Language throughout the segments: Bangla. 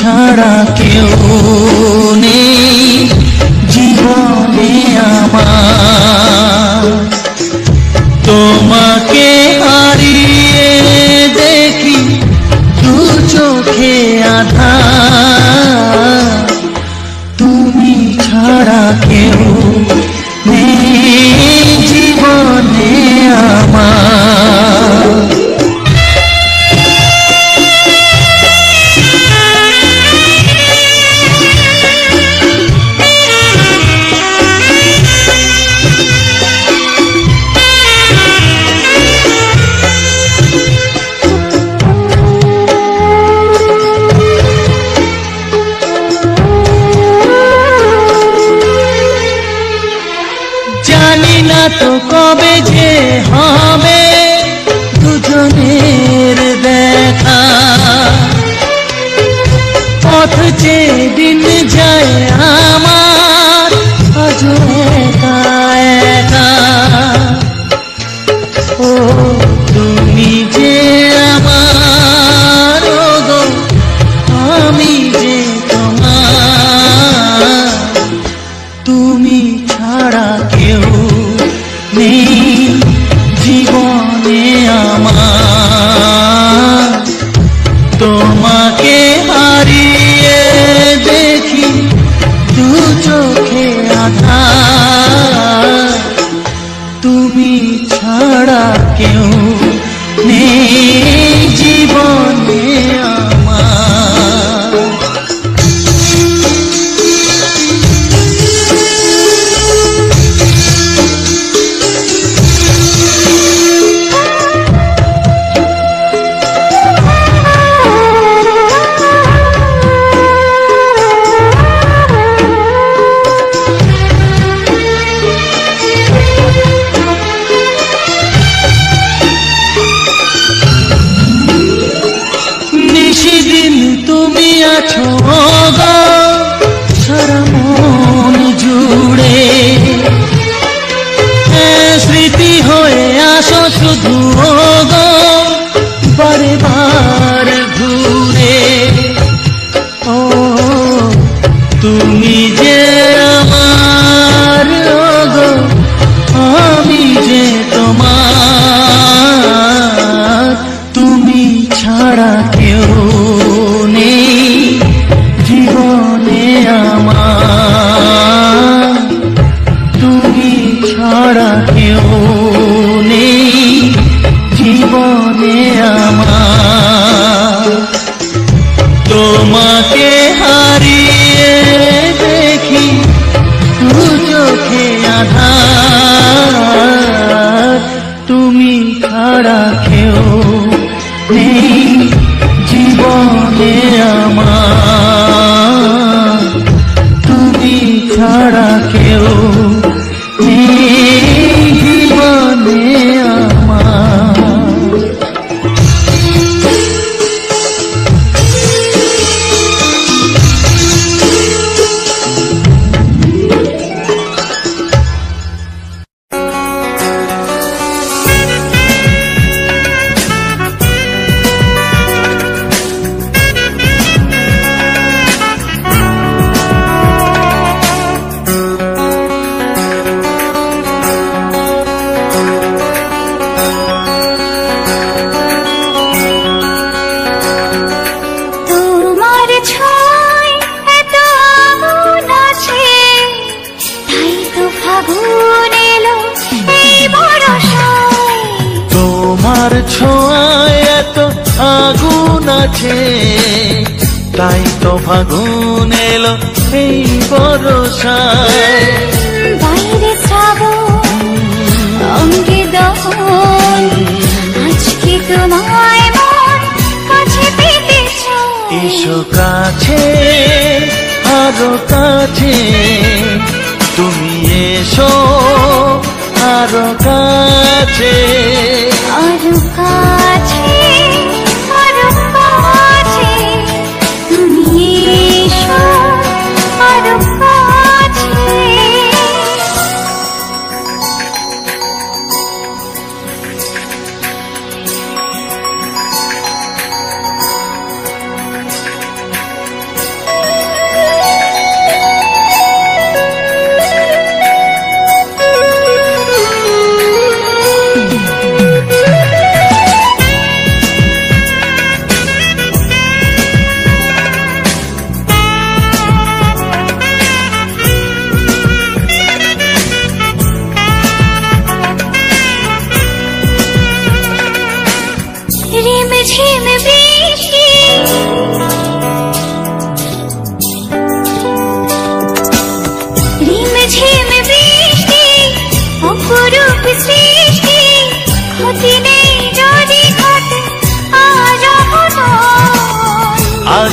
ছাড়া কেউ নেই জীবনে আমার। তোমাকে হারিয়ে দেখি দু চোখে আঁধার, তুমি ছাড়া কেউ নেই জীবনে আমার। তো কবে যে হবে দুজনের দেখা, পথ চেয়ে দিন যায় আমার আজও একা একা। ও তুমি যে আমার, গো আমি যে তোমার, তুমি ছাড়া কেউ নেই জীবনে আমার। তোমাকে হারিয়ে দেখি দু চোখে আঁধার, তুমি ছাড়া কেউ নেই জীবনে আমার। তুমি আছো গো সারা মন জুড়ে, স্মৃতি হয়ে আসো শুধু গো বারে বার ঘুরে। ও তুমি যে আমার, গো আমি যে তোমার, তুমি ছাড়া কেউ নেই জীবনে আমার। তুমি ছাড়া কেউ নেই জীবনে আমার। তোমাকে হারিয়ে দেখি দু চোখে আঁধার, তুমি ছাড়া কেউ নেই জীবনে আমার। তুমি ছাড়া কেউ নেই জীবনে আমার। তোমার ছোঁয়ায় এত আগুন আছে, তাই তো ফাগুন এলো এই বরষায়। বাইরে শ্রাবণ অঙ্গে দহন, আজকে তোমায় মন কাছে পেতে চায়। এসো কাছে আরো কাছে, তুমি এসো আরো কাছে, আরো কাছে, আরো কাছে, তুমি এসো আরো কাছে।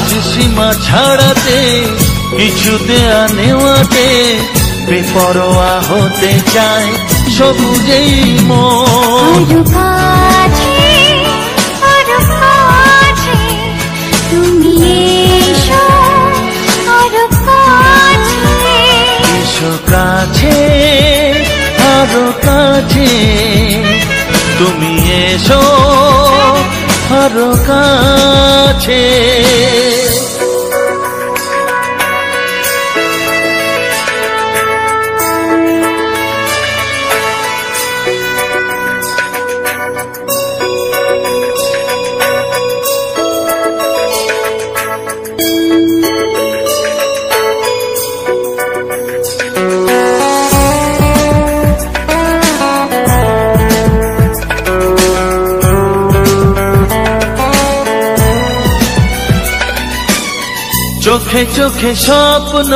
আজ সীমা ছাড়াতে কিছু দেয়া নেওয়াতে বেপরোয়া হতে চায় সবুজেই মন। আরো কাছে আরো কাছে তুমি এসো, আরো কাছে এসো কাছে আরো কাছে তুমি এসো আরো কাছে। চোখে চোখে স্বপ্ন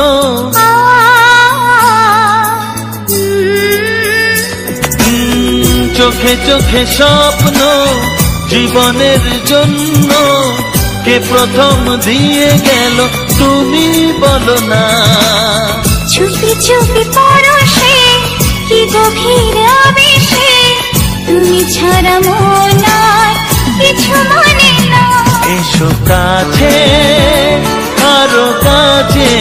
চোখে চোখে স্বপ্ন জীবনের জন্য কে প্রথম দিয়ে গেল তুমি বলো না। চুপি চুপি পরশে কি গভীর আবেশে তুমি ছাড়া মন আর কিছু মনে না। এসো কাছে আরো কাছে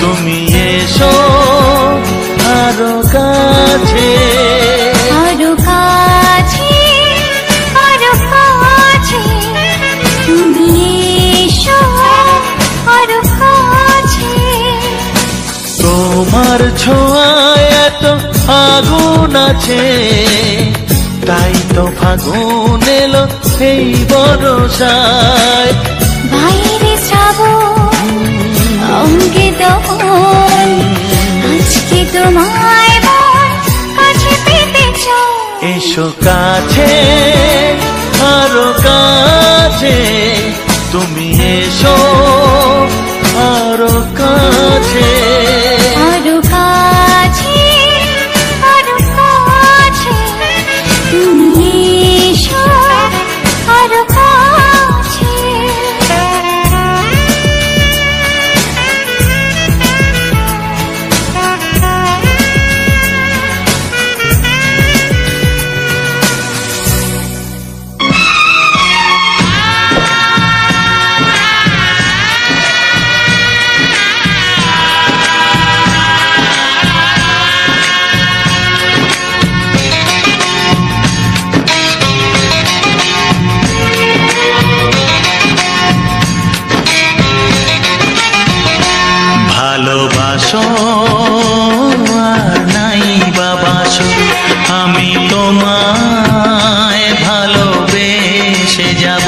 তুমি এসো আরো কাছে। আরো কাছে আরো কাছে তুমি এসো, আরো কাছে। তোমার ছোঁয়ায় এত আগুন আছে তাই তো ফাগুন এলো এই বরসায়। বাইরে শ্রাবণ অঙ্গে দহন আজকে তোমায় মন কাছে পেতে চাই। এসো কাছে আরো কাছে তুমি এসো আরো কাছে। আরো কাছে আরো কাছে তুমি এসো, আরো কাছে। ভালোবাসো আর নাই বাবাসো আমি তোমায় ভালোবেসে যাব।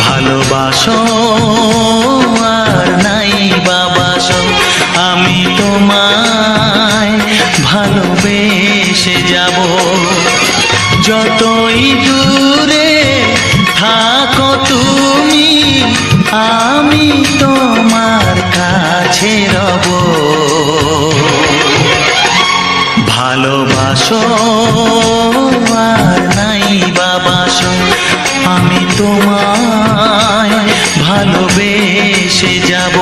ভালোবাসো আর নাই বাবাসো আমি তোমায় ভালোবেসে যাব। যতই দূরে থাকো তুমি আমি তোমার কাছে রব। ভালোবাসো আর নাই বাবাসো আমি তোমায় ভালোবেসে যাব।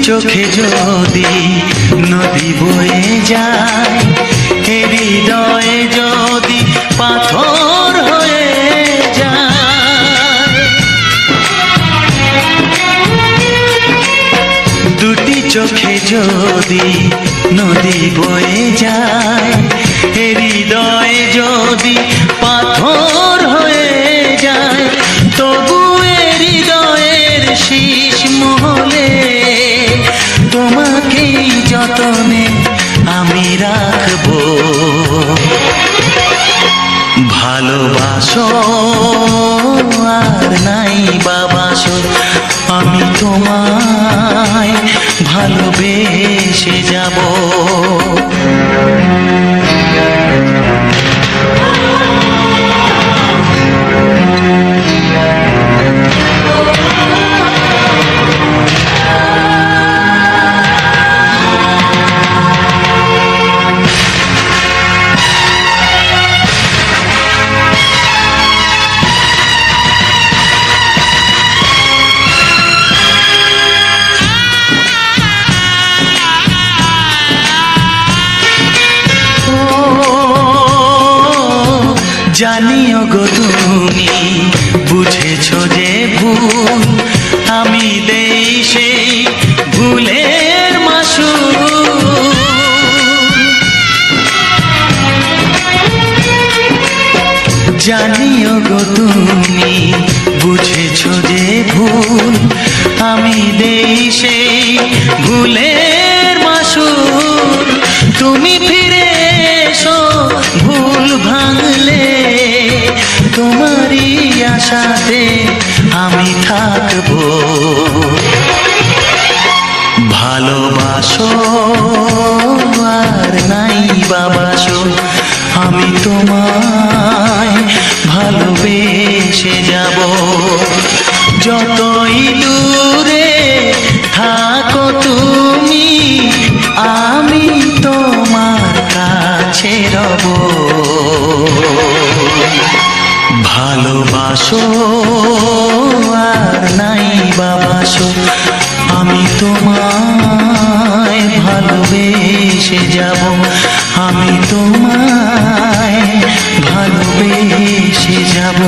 চোখে যদি নদী বয়ে যায় হৃদয়ে যদি পাথর হয়ে যায়। দুটি চোখে যদি নদী বয়ে যায় হৃদয়ে যদি পাথর হয়ে যায় তবু হৃদয়ের ভালোবাসো আর নাই বাবাসো, আমি তোমায় ভালোবেসে যাব। জানিও গো তুমি বুঝেছো যে ভুল, আমি দেই সেই ভুলের মাসুল। জানিও গো তুমি বুঝেছো যে ভুল, আমি দেই সেই ভুলের মাসুল। তুমি ফিরে এসো ভুল ভাঙলে, তোমারই আশাতে আমি থাকবো। ভালোবাসো আর নাই বাবাসো, আমি তোমায় ভালোবেসে যাব। যতই দূরে থাকো তুমি, আমি তোমার কাছে রব। ভালোবাসো আর নাই বাবাসো, আমি তোমায় ভালোবেসে যাব। আমি তোমায় ভালোবেসে যাব।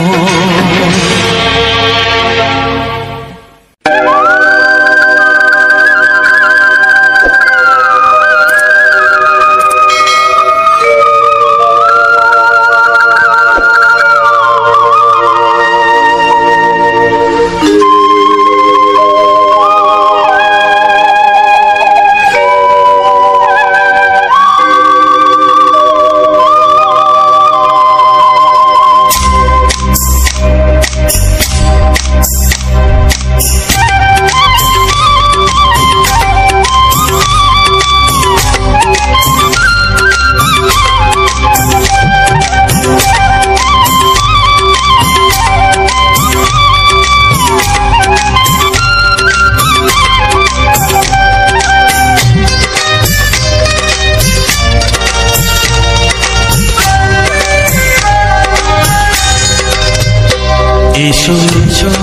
এসো এসো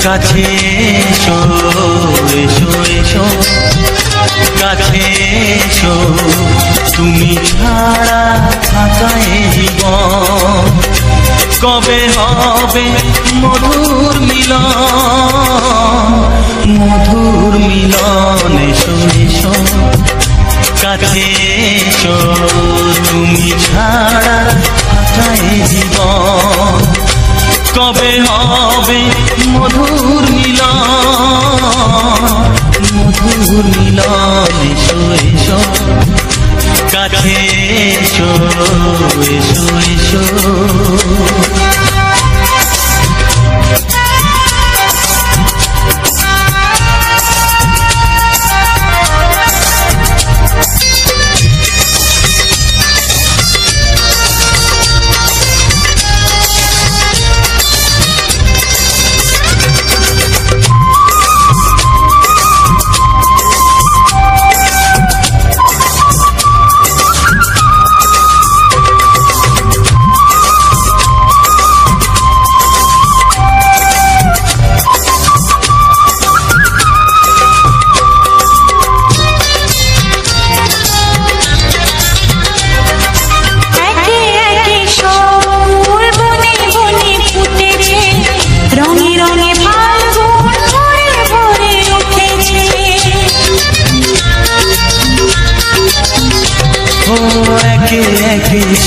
কাছে এসো, এসো এসো কাছে এসো, তুমি ছাড়া থাকা এ জীবন কবে হবে মধুর মিলন, মধুর মিলন। এসো এসো কাছে এসো, তুমি ছাড়া থাকা এ জীবন কবে হবে মধুর মিলন, মধুর মিলন। এসো এসো কাছে এসো, এসো এসো।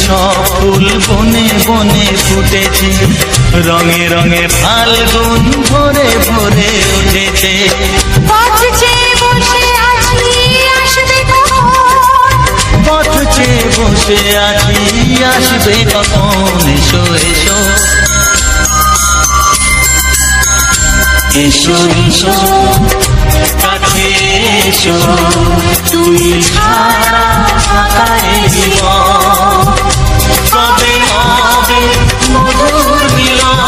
সব ফুল বনে বনে ফুটেছে, রঙে রঙে ফাল্গুন ভরে ভরে উঠেছে। পথ চেয়ে বসে আছি আসবে কখন, পথ চেয়ে বসে আছি আসবে কখন। এসো এসো এসো এসো কাছে এসো তুমি ছাড়া থাকায় জীবন কবে হবে মধুর মিলন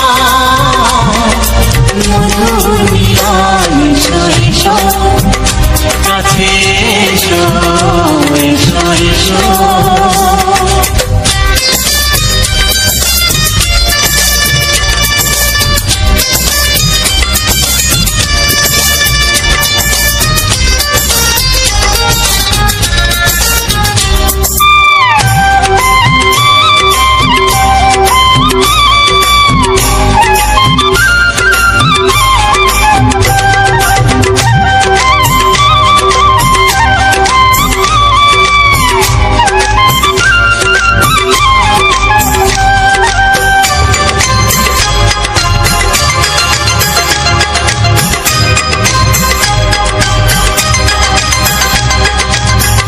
মধুর মিলন এসো এসো কাছে এসো এসো এসো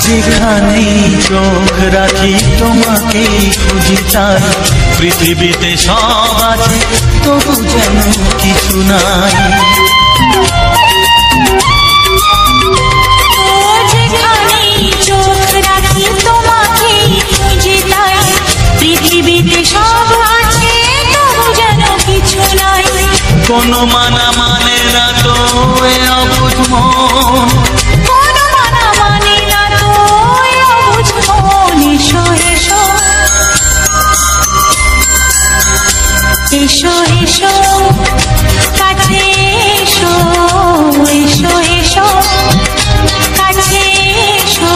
যেখানেই চোখ রাখি তোমাকেই খুঁজি চাই পৃথিবীতে সব আছে তবু যেন কিছু নাই যেখানেই চোখ রাখি তোমাকেই খুঁজি চাই পৃথিবীতে সব আছে তবু যেন কিছু নাই কোনো মানা মানে না তো এ অবুঝ মন এসো এসো কাছে এসো এসো এসো কাছে এসো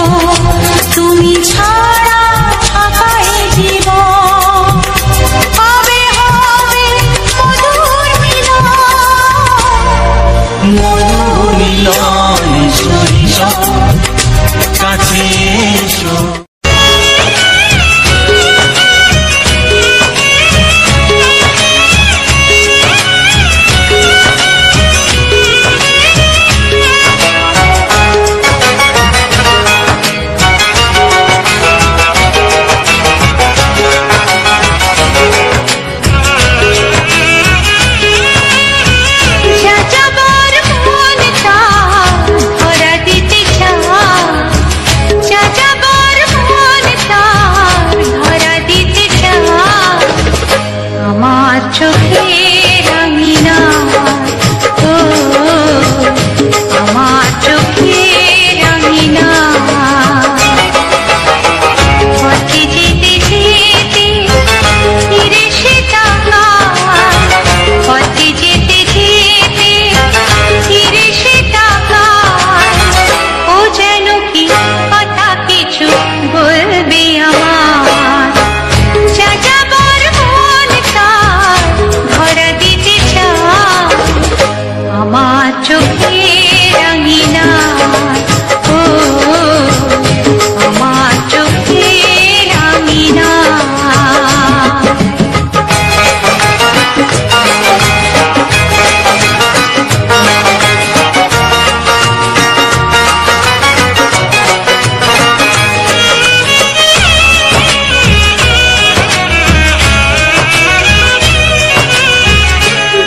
তুমি ছাড়া থাকায় জীবন হবে হবে মধুর মিলন মধুর মিলন এসো এসো কাছে এসো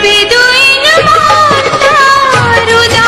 বেদুইন মাতা রুদা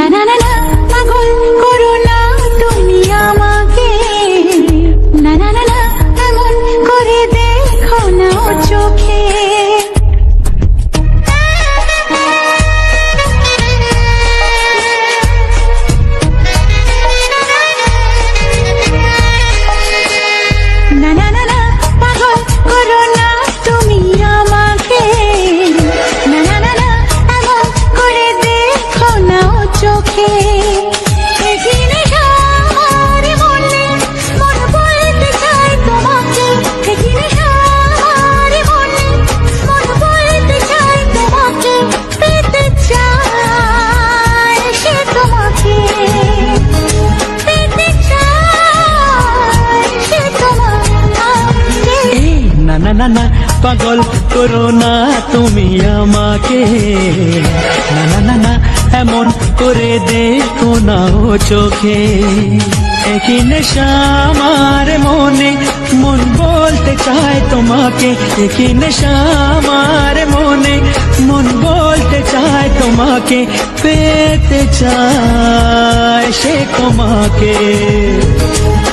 না না না না পাগল করো না তুমি আমাকে, না না না না এমন করে দেখো না ও চোখে। না না না না পাগল করো না তুমি আমাকে, না না না না এমন করে দেখো না ও চোখে। না না না পাগল করো না তুমি আমাকে, না না না না এমন করে দেখো না ও চোখে। একই নেশা আমার মনে, মন বলতে চায় তোমাকে, একই নেশা আমার মনে, মন বলতে চায় তোমাকে, পেতে চায় সে তোমাকে,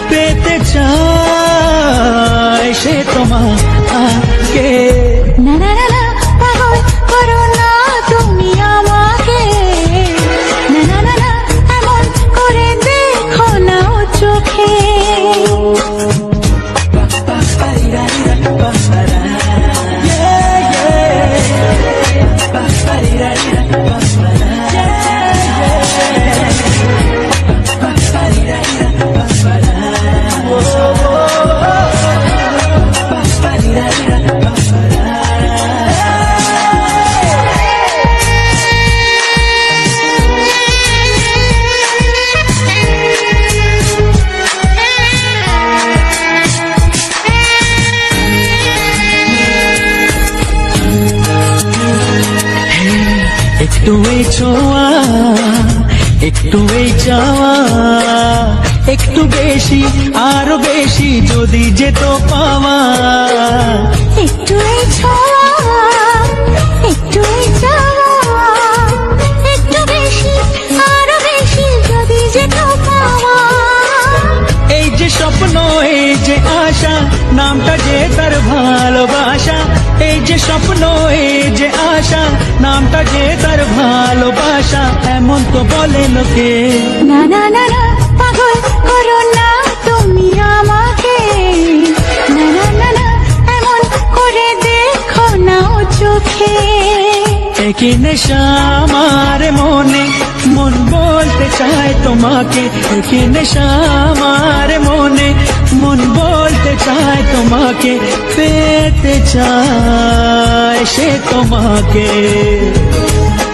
পেতে চায় সে তোমাকে। না না না না পাগল করো না তুমি আমাকে, না না না না এমন করে দেখো না ও চোখে। একটু এই ছোঁয়া, একটু এই চাওয়া, একটু বেশি আরো বেশি যদি যেত পাওয়া। একটু এই ছোঁয়া, একটু এই চাওয়া, একটু বেশি আরো বেশি যদি যেত পাওয়া। এই যে স্বপ্ন, এই যে আশা, নামটা যে তার ভালোবাসা। এই যে স্বপ্ন, এই যে আশা, নামটা যে তার ভালোবাসা। এমন তো বলে লোকে, না না না না পাগল করো না তুমি আমাকে, না না না না এমন করে দেখো না ও চোখে। একই নেশা আমার মনে, মন বলতে চায় তোমাকে, একই নেশা আমার মনে, মন বলতে চায় তোমাকে, পেতে চায় সে তোমাকে,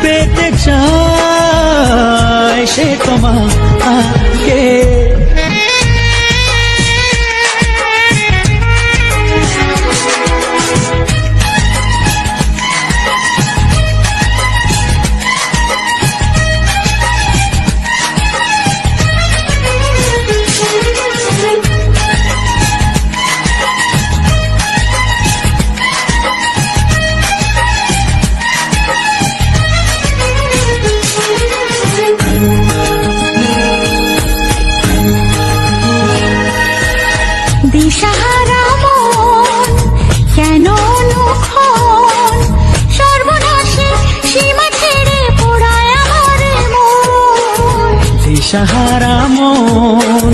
পেতে চায় সে তোমাকে। দিশাহারা মন কেন অনুক্ষণ, সর্বনাশে সীমা ছেড়ে পোড়ায় আমার মন। দিশাহারা মন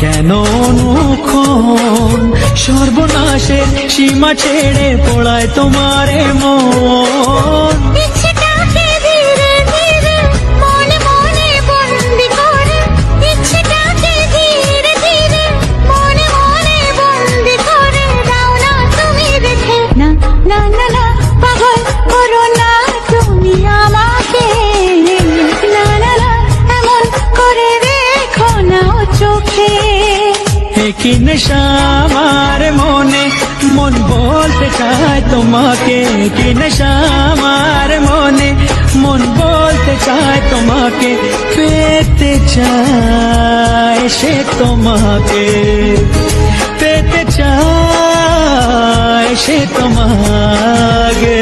কেন অনুক্ষণ, সর্বনাশের সীমা ছেড়ে পড়ায় তোমারে মন। ইচ্ছেটাকে ধীরে ধীরে মনে মনে বন্দি করে, ইচ্ছেটাকে ধীরে ধীরে মনে মনে বন্দি করে দাও না তুমি রেখে। না না না না পাগল করো না তুমি আমাকে, না না না এমন করে দেখো না ও চোখে। একই নেশা আমার মনে, মন বলতে চায় তোমাকে, একই নেশা আমার মনে, মন বলতে চায় তোমাকে, পেতে চায় সে তোমাকে, পেতে চায় সে তোমাকে।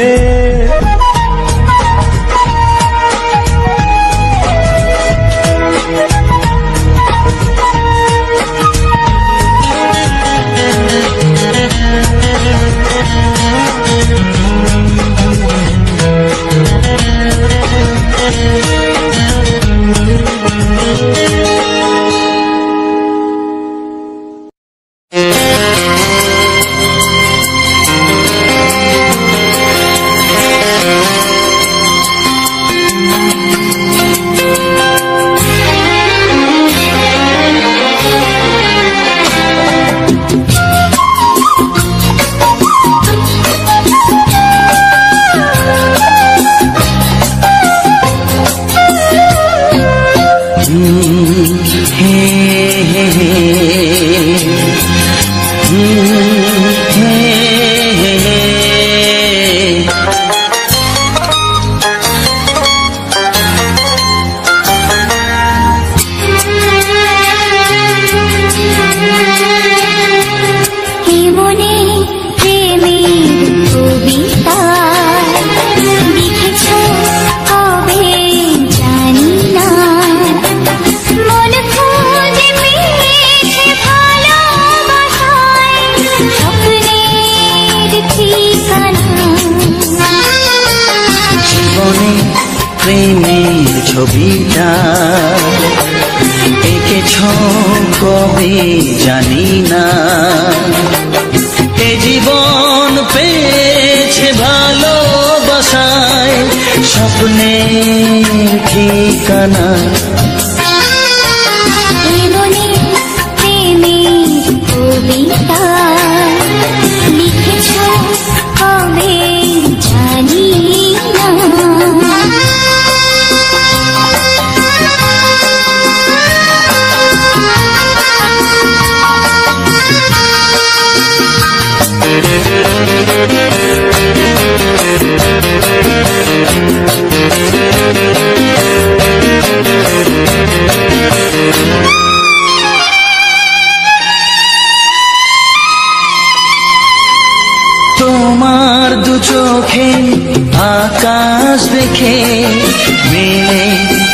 হে হে হে প্রেমের ছবিটা এঁকেছ কবে জানি না, এ জীবন পেয়েছে ভালোবাসায় স্বপ্নের ঠিকানা। প্রেমের কবিতা লিখেছ কবে জানি না। তোমার দু চোখে আকাশ দেখে মেলে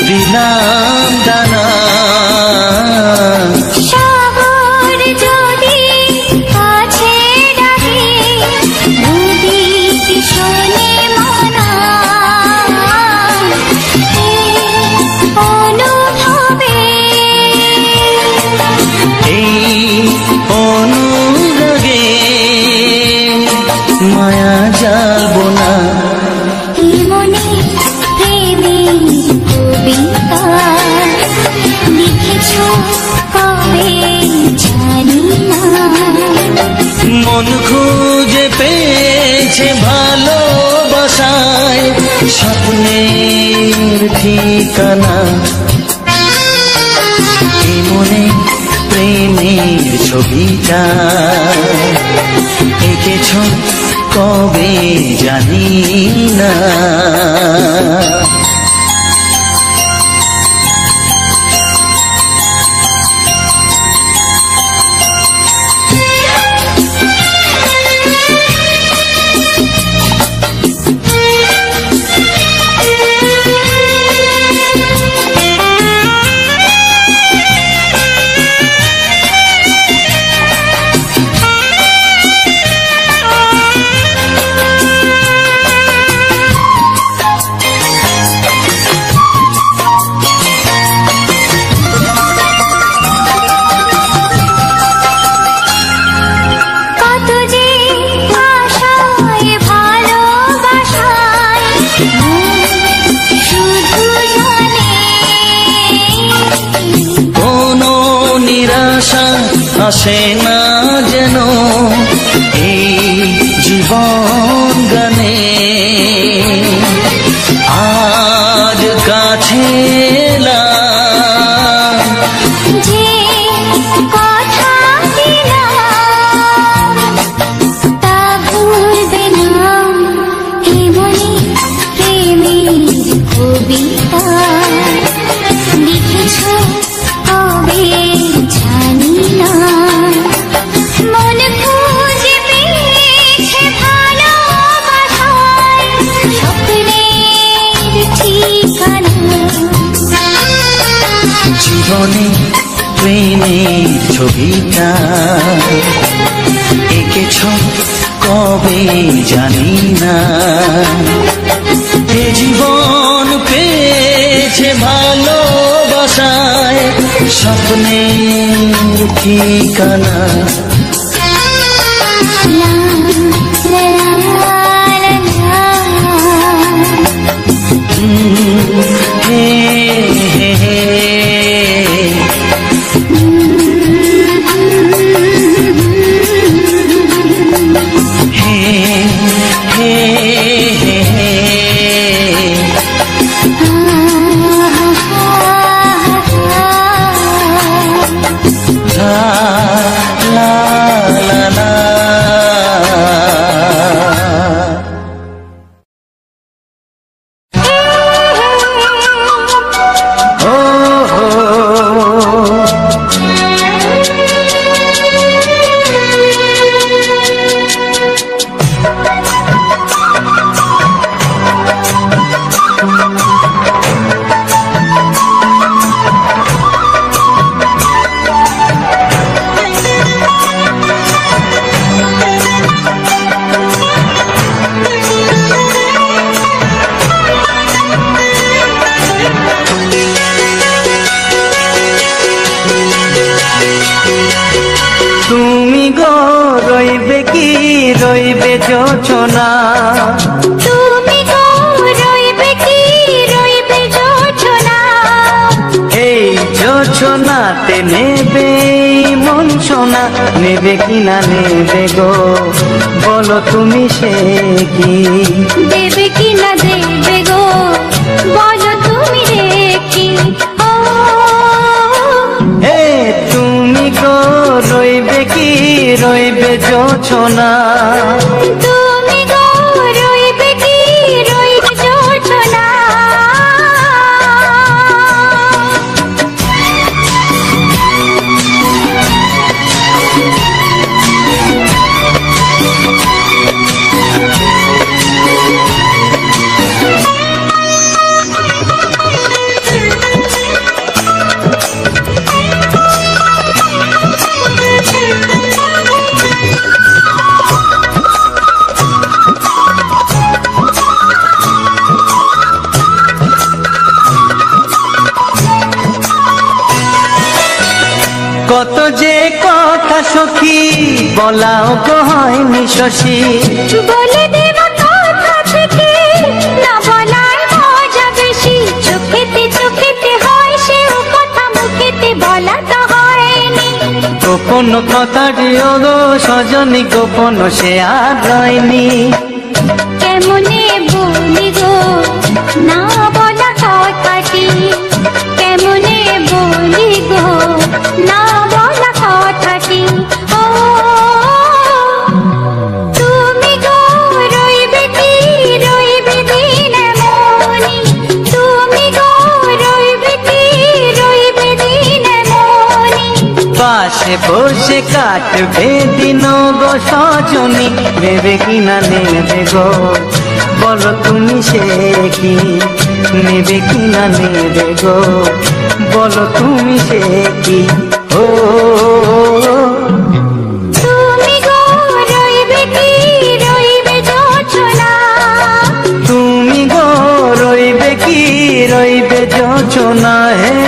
দিলাম দানা, সাগর যদি কাছে ডাকে নদী কি শোনে মনা, অনুভবে এই অনুরাগে মায়া যাবো না। মনে প্রেমের কবিতা লিখেছ কবে জানি না। মন খুঁজে পেয়েছে ভালোবাসায় স্বপ্নের ঠিকানা, এ মনে প্রেমের ছবিটা এঁকেছ কবে জানি না। আসে না যেন এই জীবন গানে, আজ কাছে এলাম যে কথা দিলাম তা ভুলবে না। এ মনে প্রেমের কবিতা লিখেছ কবে জানি না। মন খুঁজে পেয়েছে ভালোবাসায় স্বপ্নের ঠিকানা। জীবনে প্রেমের ছবিটা এঁকেছ কবে জানি না, এ জীবন পেয়েছে ভালোবাসায় স্বপ্নের ঠিকানা। হে হে হে রইবে জোছনা, তুমি গো রইবে কি রইবে জোছনা। এই জোছনাতে নেবে মন সোনা, নেবে কিনা নেবে গো বলো তুমি সে কি, দেবে কি না দেবে গো বলো তুমি রেখি। ও হে তুমি গো রইবে কি রইবে জোছনা, তুমি গো রইবে কি রইবে জোছনা। কত যে কথা সখী বলাও গো হয়নি শশী, বলে দেব কথা থেকে না বলার মজা বেশি। চোখেতে চোখেতে হয় সে কথা, মুখেতে বলা তো হয়নি। গোপন কথা দিও গো সজনী, গোপন সে আর রয়নি। কেমনে বলি গো না বলা কথাটি, কেমনে বলি গো না বলা কথাটি। ও তুমি গো রইবে কি রইবে দিন মনি, তুমি গো রইবে কি রইবে দিন মনি। পাশে বসে কাটবে দিন গো সজনী, নেবে কিনা নেবে গো বলো তুমি সে কি, নেবে কিনা নেবে গো বলো তুমি সে কি। ও তুমি গো রইবে কি রইবে জোছনা, তুমি গো রইবে কি রইবে জোছনা। হে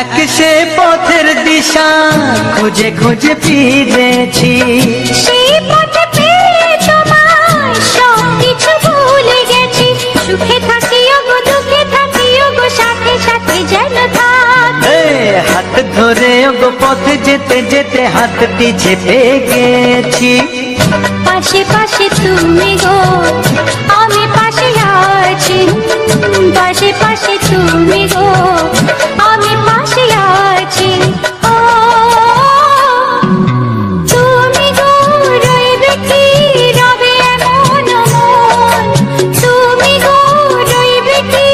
এক সে পথের দিশা খুঁজে খুঁজে ফিরেছি, সেই পথে পেয়ে তোমায় সব কিছু ভুলে গেছি। সুখে থাকিও গো দুঃখে থাকিও গো সাথে সাথে যেন থাক। এ হাত ধরে গো পথে যেতে যেতে হাতটি চেপে গেছি। পাশে পাশে তুমি গো আমি পাশে আছি, পাশে পাশে তুমি গো আমি পাশে আছি। ও তুমি গো রইবে কি রবে এমন মন, তুমি গো রইবে কি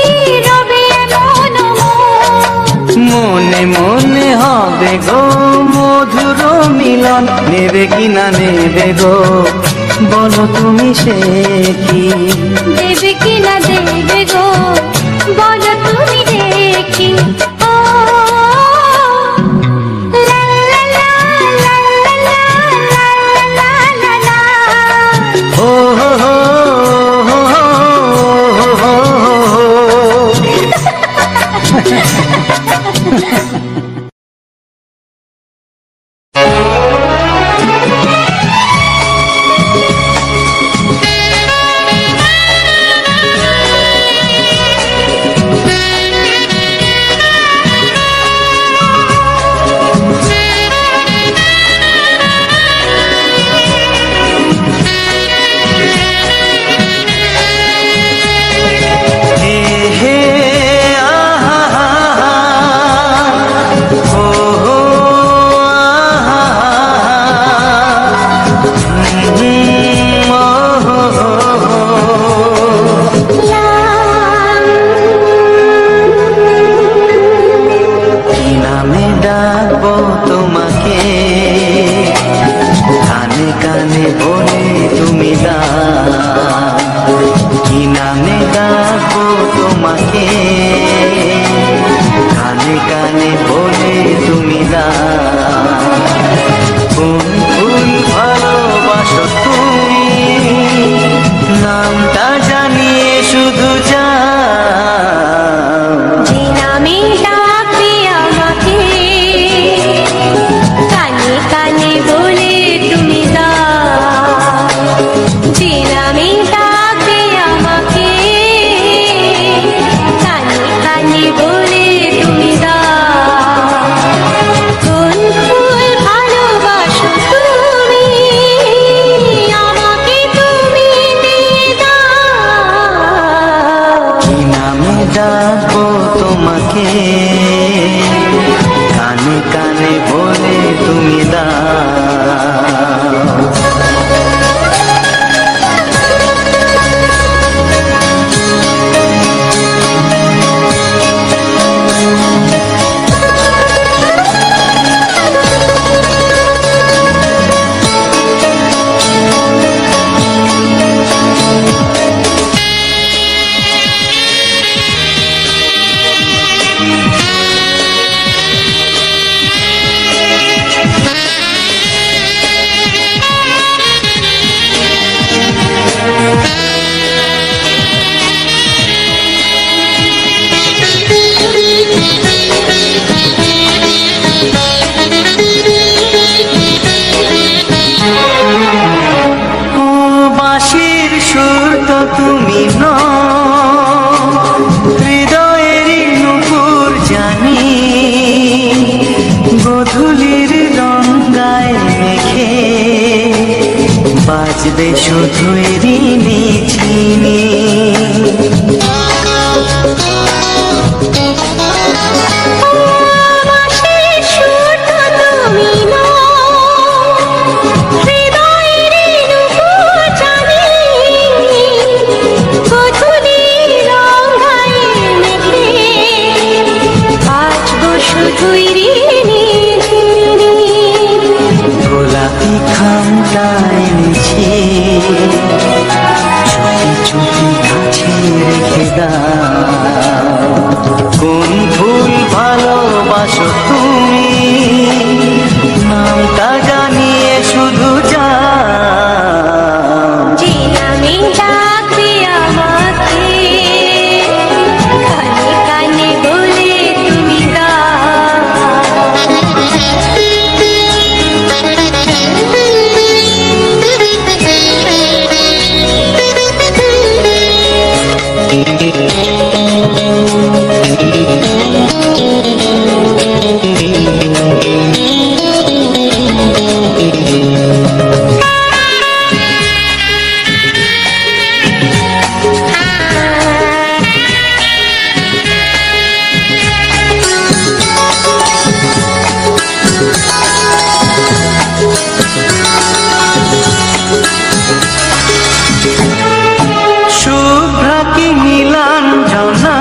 রবে এমন মন। মনে মনে হবে গো মধুর মিলন, নেবে কিনা নেবে গো বলো তুমি সে কি, দেবে কি না দেবে গো বলো তুমি দেখি। ও লা লা লা লা লা লা লা লা লা। ও হো হো হো হো হো হো। তুমি হৃদয়েরই নুপুর জানি গধূলির রঙায় মেখে বাজবে শুধুই ঋণী ঝিনি। গোলাপি খামটা এনেছি চুপি চুপি কাছে রেখে দাও। কোন ফুল ভালোবাসো তুমি নামটা জানিয়ে শুধু যাও। যে নামে ডাকবে আমাকে কানে কানে বলে তুমি শুভ্রা কি নীলাঞ্জনা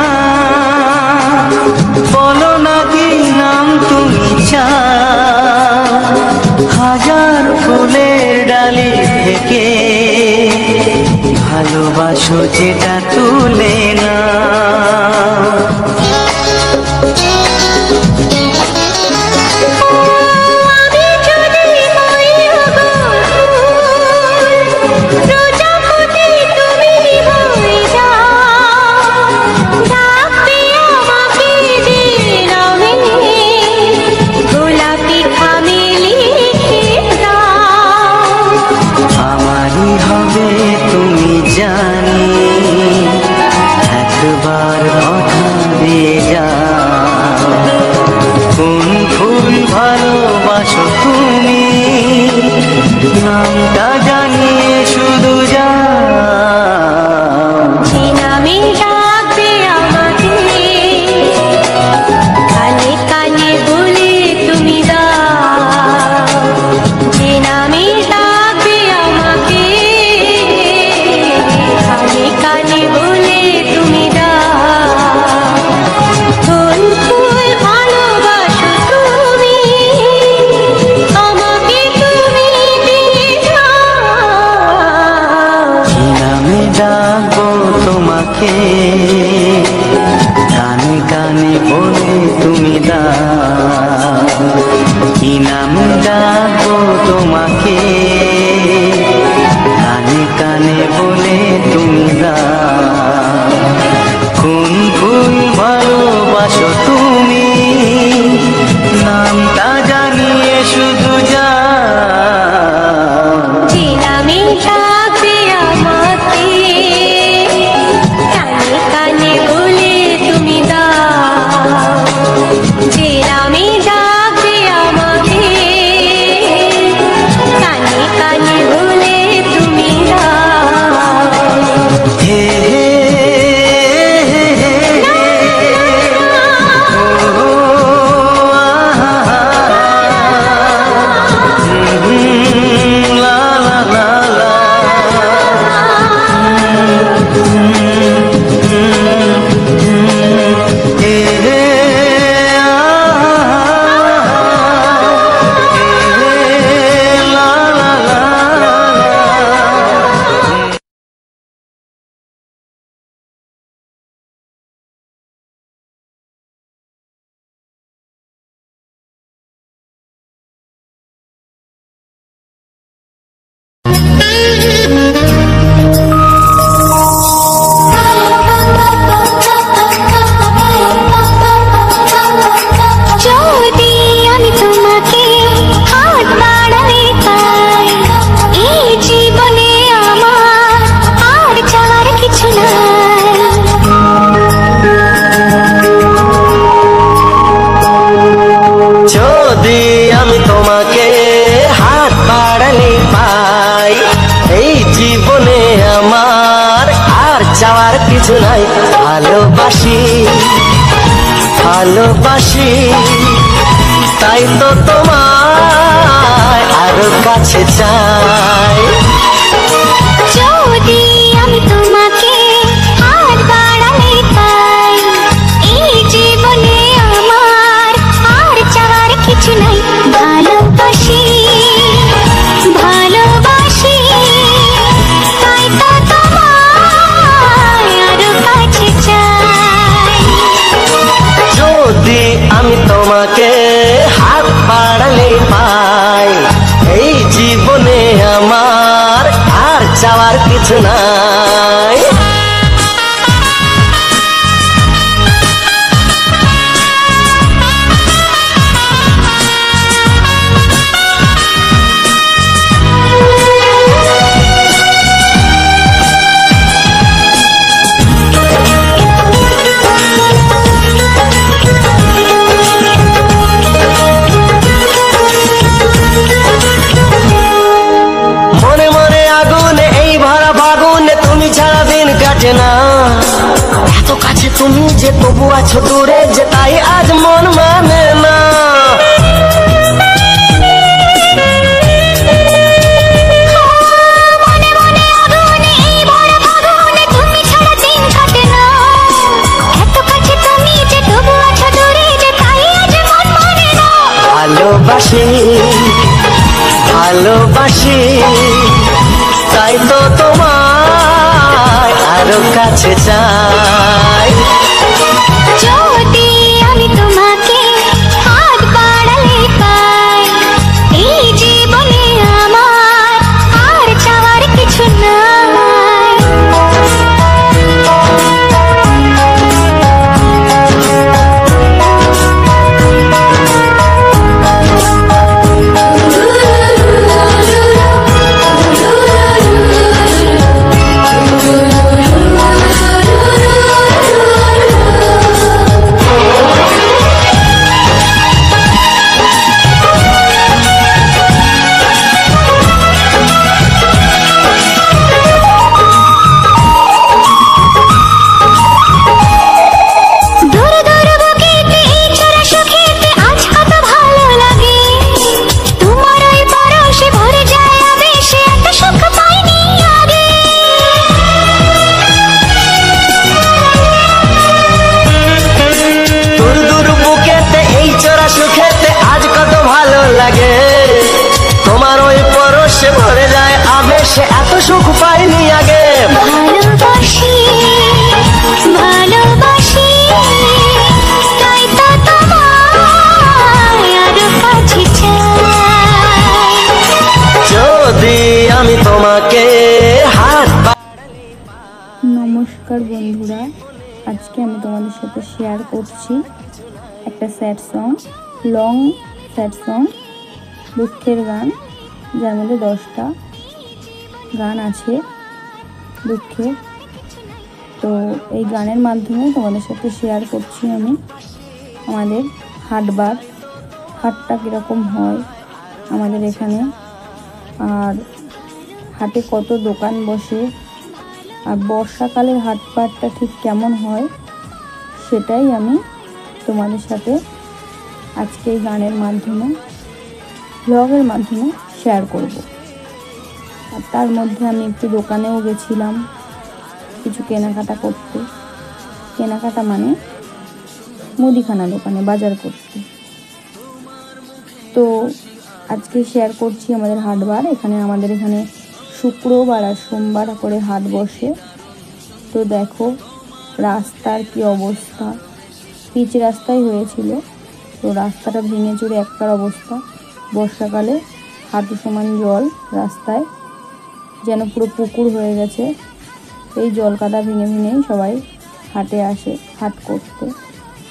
বলো না কি নাম তুমি চাও। হাজার ফুলের ডালি থেকে ভালোবাসো যেটা তুলে না। হবে তুমি জানি একবার কথা চাওয়ার কিছু নাই। ভালোবাসি ভালোবাসি তাই তো তোমায় আরো কাছে চাই। যদি আমি তোমাকে হাত বাড়ালে পাই, এই জীবনে আমার আর চাওয়ার কিছু নাই। ভালোবাসি ভালোবাসি তাই তো তোমায় আরো কাছে চাই। যদি আমি তোমাকে হাত বাড়ালে পাই, এই জীবনে আমার আর চাওয়ার কিছু নাই। মনে মনে আগুনে এই ভরা ফাগুনে তুমি ছাড়া দিন কাটে না। এত কাছে তুমি যে তবু আছো দূরে, যে তাই আজ মন মানে না। মনে মনে আগুনে এই ভরা ফাগুনে তুমি ছাড়া দিন কাটে না। এত কাছে তুমি যে তবু আছো দূরে, যে তাই আজ মন মানে না। ভালোবাসি ভালোবাসি তাই তো তোমায় আরো কাছে চাই। যদি আমি তোমাকে হাত বাড়ালে পাই, এই জীবনে আমার আর চাওয়ার কিছু নাই। দূর দূর বুকেতে এই চোরা সুখেতে আজ কত ভালো লাগে। তোমার ওই পরশে ভরে যায় আবেশে, এত সুখ পাইনি আগে। দূর দূর বুকেতে এই চোরা সুখেতে আজ কত ভালো লাগে। তোমার ওই পরশে ভরে যায় আবেশে, এত সুখ পাইনি আগে। ভালোবাসি ভালোবাসি তাই তো তোমায় আরো কাছে চাই। যদি আমি তোমাকে হাত নমস্কার বন্ধুরা, আজকে আমি তোমাদের সাথে শেয়ার করছি একটা sad song, long sad song, দুঃখের গান, যার মধ্যে 10টা গান আছে দুঃখের। তো এই গানের মাধ্যমে তোমাদের সাথে শেয়ার করছি আমি আমাদের হাটটা কীরকম হয় আমাদের এখানে, আর হাটে কত দোকান বসে, আর বর্ষাকালের হাটবারটা ঠিক কেমন হয় সেটাই আমি তোমাদের সাথে আজকে এই গানের মাধ্যমে, ব্লগের মাধ্যমে শেয়ার করব। আর তার মধ্যে আমি একটু দোকানেও গেছিলাম কিছু কেনাকাটা করতে। কেনাকাটা মানে মুদিখানা দোকানে বাজার করতে। তো আজকে শেয়ার করছি আমাদের হাটবার। আমাদের এখানে শুক্রবার আর সোমবার করে হাট বসে। তো দেখো রাস্তার কি অবস্থা, পিচ রাস্তাই হয়েছিল, তো রাস্তাটা ভেঙে চুরে একটার অবস্থা। বর্ষাকালে হাঁটু সমান জল রাস্তায়, যেন পুরো পুকুর হয়ে গেছে। এই জল কাদা ভেঙে ভেঙেই সবাই হাটে আসে হাট করতে।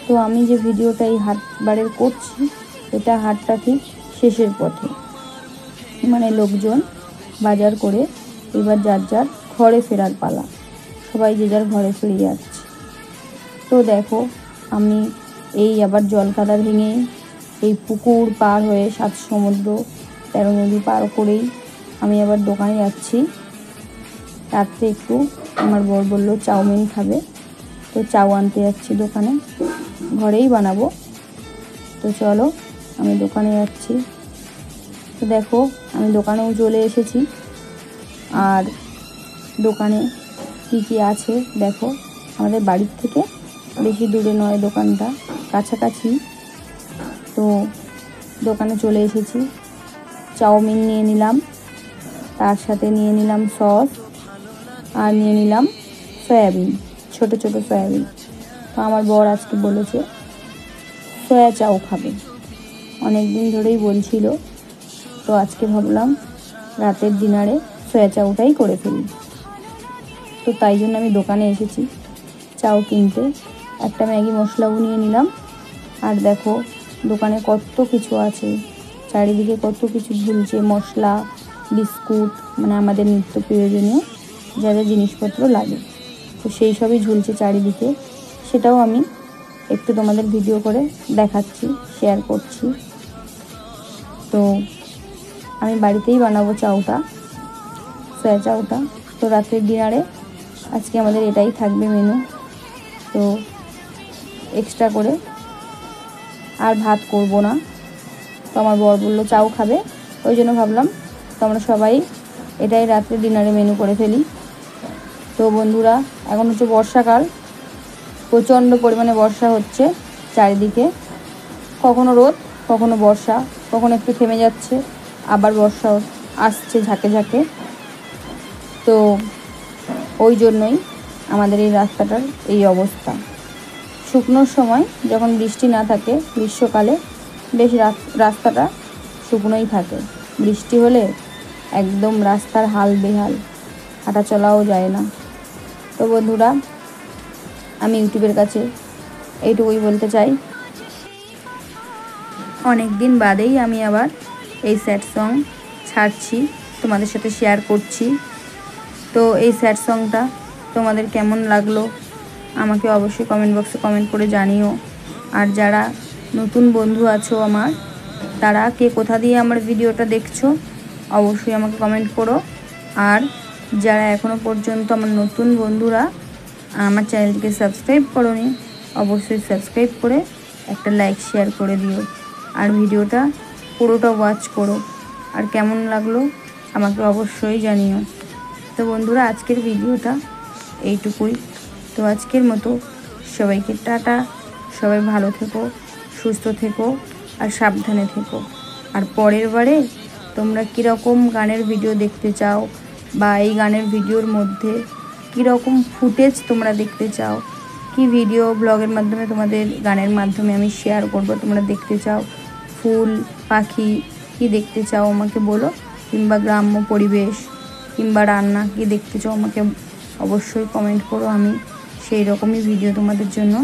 তো আমি যে ভিডিওটা এই হাটবারের করছি, এটা হাটটা ঠিক শেষের পথে, মানে লোকজন বাজার করে এবার যার যার ঘরে ফেরার পালা, সবাই যে যার ঘরে ফিরে যাচ্ছে। তো দেখো আমি এই আবার জল কাদা ভেঙে এই পুকুর পার হয়ে 7 সমুদ্র 13 নদী পার করেই আমি আবার দোকানে যাচ্ছি রাত্রে একটু আমার বর বললো চাউমিন খাবে, তো চাউ আনতে যাচ্ছি দোকানে, ঘরেই বানাবো। তো চলো আমি দোকানে যাচ্ছি। তো দেখো আমি দোকানেও চলে এসেছি। আর দোকানে কি কি আছে দেখো, আমাদের বাড়ির থেকে বেশি দূরে নয় দোকানটা, কাছাকাছি। তো দোকানে চলে এসেছি। চাউমিন নিয়ে নিলাম, তার সাথে নিয়ে নিলাম সস, আর নিয়ে নিলাম সয়াবিন, ছোট ছোট সয়াবিন। তো আমার বর আজকে বলেছে সয়া চাউ খাবে, অনেক দিন ধরেই বলছিল। তো আজকে ভাবলাম রাতের ডিনারে সয়া চাউটাই করে ফেলি। তো তাই জন্য আমি দোকানে এসেছি চাউ কিনতে। একটা ম্যাগি মশলাও নিয়ে নিলাম। আর দেখো দোকানে কত কিছু আছে, চারিদিকে কত কিছু ঝুলছে, মশলা, বিস্কুট, মানে আমাদের নিত্য প্রয়োজনীয় যা যা জিনিসপত্র লাগে, তো সেই সবই ঝুলছে চারিদিকে। সেটাও আমি একটু তোমাদের ভিডিও করে দেখাচ্ছি, শেয়ার করছি। তো আমি বাড়িতেই বানাবো চাউটা, সয়া চাউটা। তো রাতের ডিনারে আজকে আমাদের এটাই থাকবে মেনু। তো এক্সট্রা করে আর ভাত করব না। তো আমার বর বললো চাউ খাবে, ওই জন্য ভাবলাম তোমরা সবাই এটাই রাত্রে ডিনারে মেনু করে ফেলি। তো বন্ধুরা এখন হচ্ছে বর্ষাকাল, প্রচণ্ড পরিমাণে বর্ষা হচ্ছে চারিদিকে, কখনো রোদ কখনো বর্ষা, কখনো একটু থেমে যাচ্ছে আবার বর্ষা আসছে ঝাঁকে ঝাঁকে। তো ওই জন্যই আমাদের এই রাস্তাটার এই অবস্থা। শুকনোর সময় যখন বৃষ্টি না থাকে, গ্রীষ্মকালে বেশ রাস্তাটা শুকনোই থাকে, বৃষ্টি হলে একদম রাস্তার হাল বেহাল, হাঁটা চলাও যায় না। তো বন্ধুরা আমি ইউটিউবের কাছে এইটুকুই বলতে চাই, অনেক দিন বাদেই আমি আবার এই স্যাড সং ছাড়ছি, তোমাদের সাথে শেয়ার করছি। তো এই স্যাড সংটা তোমাদের কেমন লাগলো আমাকে অবশ্যই কমেন্ট বক্সে কমেন্ট করে জানিও। আর যারা নতুন বন্ধু আছো আমার, তারা কে কোথা দিয়ে আমার ভিডিওটা দেখছো অবশ্যই আমাকে কমেন্ট করো। আর যারা এখনও পর্যন্ত আমার নতুন বন্ধুরা আমার চ্যানেলটিকে সাবস্ক্রাইব করোনি, অবশ্যই সাবস্ক্রাইব করে একটা লাইক শেয়ার করে দিও। আর ভিডিওটা পুরোটা ওয়াচ করো, আর কেমন লাগলো আমাকে অবশ্যই জানিও। তো বন্ধুরা আজকের ভিডিওটা এইটুকুই। তো আজকের মতো সবাইকে টাটা, সবাই ভালো থেকো, সুস্থ থেকো আর সাবধানে থেকো। আর পরের বারে তোমরা কীরকম গানের ভিডিও দেখতে চাও, বা এই গানের ভিডিওর মধ্যে কীরকম ফুটেজ তোমরা দেখতে চাও, কি ভিডিও ব্লগের মাধ্যমে তোমাদের গানের মাধ্যমে আমি শেয়ার করব তোমরা দেখতে চাও, ফুল পাখি কি দেখতে চাও আমাকে বলো, কিংবা গ্রাম্য পরিবেশ কিংবা রান্না কি দেখতে চাও আমাকে অবশ্যই কমেন্ট করো, আমি সেই রকমই ভিডিও তোমাদের জন্য